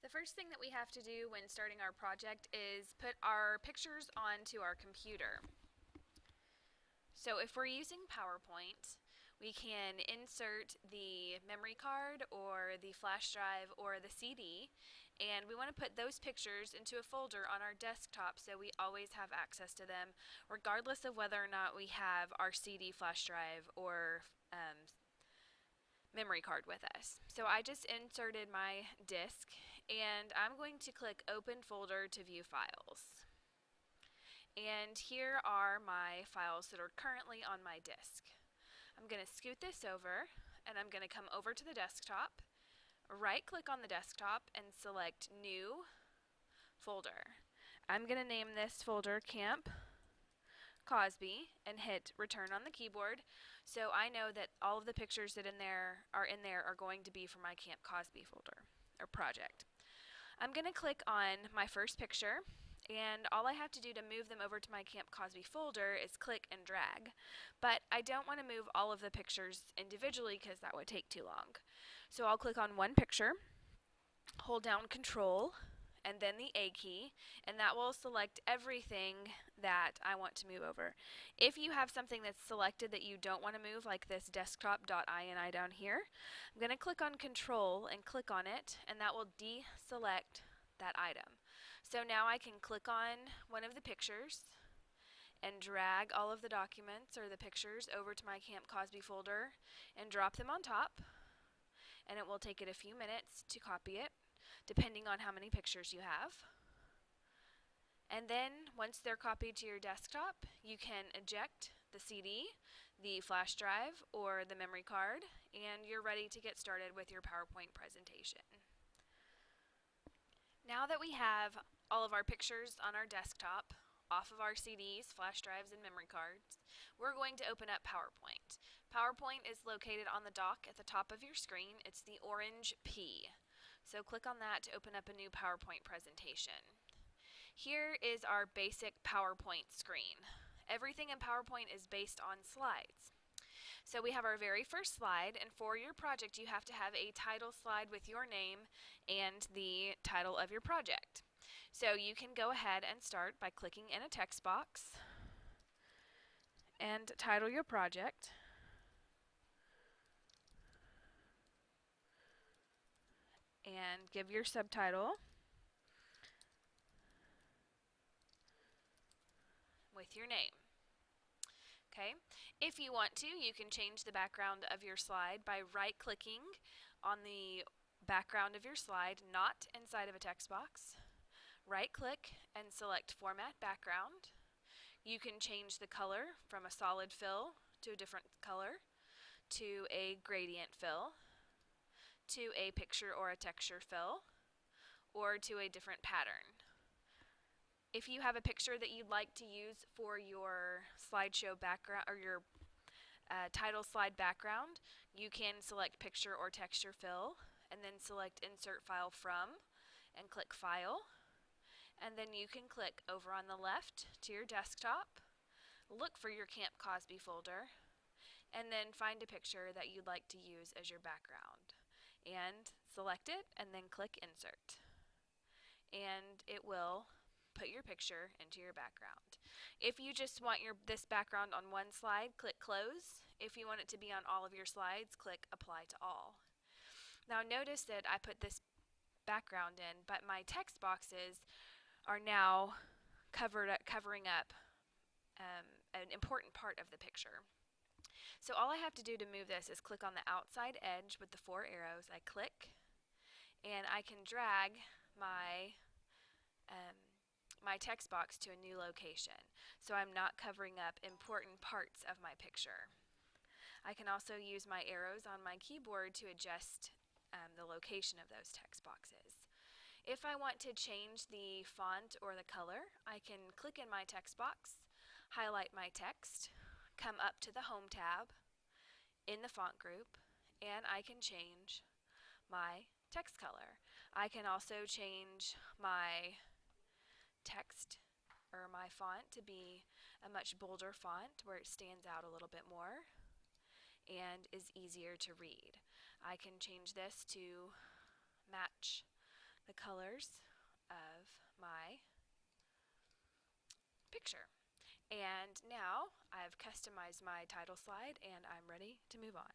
The first thing that we have to do when starting our project is put our pictures onto our computer. So if we're using PowerPoint, we can insert the memory card or the flash drive or the CD, and we want to put those pictures into a folder on our desktop so we always have access to them, regardless of whether or not we have our CD, flash drive, or memory card with us. So I just inserted my disk, and I'm going to click Open Folder to view files. And here are my files that are currently on my disk. I'm going to scoot this over, and I'm going to come over to the desktop, right click on the desktop, and select New Folder. I'm going to name this folder Camp Cosby and hit return on the keyboard, so I know that all of the pictures that are going to be for my Camp Cosby folder or project. I'm going to click on my first picture, and all I have to do to move them over to my Camp Cosby folder is click and drag. But I don't want to move all of the pictures individually because that would take too long. So I'll click on one picture, hold down Control, and then the A key, and that will select everything that I want to move over. If you have something that's selected that you don't want to move, like this desktop.ini down here, I'm going to click on Control and click on it, and that will deselect that item. So now I can click on one of the pictures and drag all of the documents or the pictures over to my Camp Cosby folder and drop them on top, and it will take it a few minutes to copy it, depending on how many pictures you have. And then once they're copied to your desktop, you can eject the CD, the flash drive, or the memory card, and you're ready to get started with your PowerPoint presentation. Now that we have all of our pictures on our desktop, off of our CDs, flash drives, and memory cards, we're going to open up PowerPoint. PowerPoint is located on the dock at the top of your screen. It's the orange P. So click on that to open up a new PowerPoint presentation. Here is our basic PowerPoint screen. Everything in PowerPoint is based on slides. So we have our very first slide, and for your project you have to have a title slide with your name and the title of your project. So you can go ahead and start by clicking in a text box and title your project. And give your subtitle with your name. Okay. If you want to, you can change the background of your slide by right-clicking on the background of your slide, not inside of a text box. Right-click and select Format Background. You can change the color from a solid fill to a different color, to a gradient fill, to a picture or a texture fill, or to a different pattern. If you have a picture that you'd like to use for your slideshow background or your title slide background, you can select Picture or Texture Fill, and then select Insert File From, and click File. And then you can click over on the left to your desktop, look for your Camp Cosby folder, and then find a picture that you'd like to use as your background. And select it, and then click Insert. And it will put your picture into your background. If you just want this background on one slide, click Close. If you want it to be on all of your slides, click Apply to All. Now notice that I put this background in, but my text boxes are now covering up an important part of the picture. So all I have to do to move this is click on the outside edge with the 4 arrows. I click, and I can drag my text box to a new location, so I'm not covering up important parts of my picture. I can also use my arrows on my keyboard to adjust the location of those text boxes. If I want to change the font or the color, I can click in my text box, highlight my text, come up to the Home tab in the font group, and I can change my text color. I can also change my text or my font to be a much bolder font where it stands out a little bit more and is easier to read. I can change this to match the colors of my picture. And now I've customized my title slide and I'm ready to move on.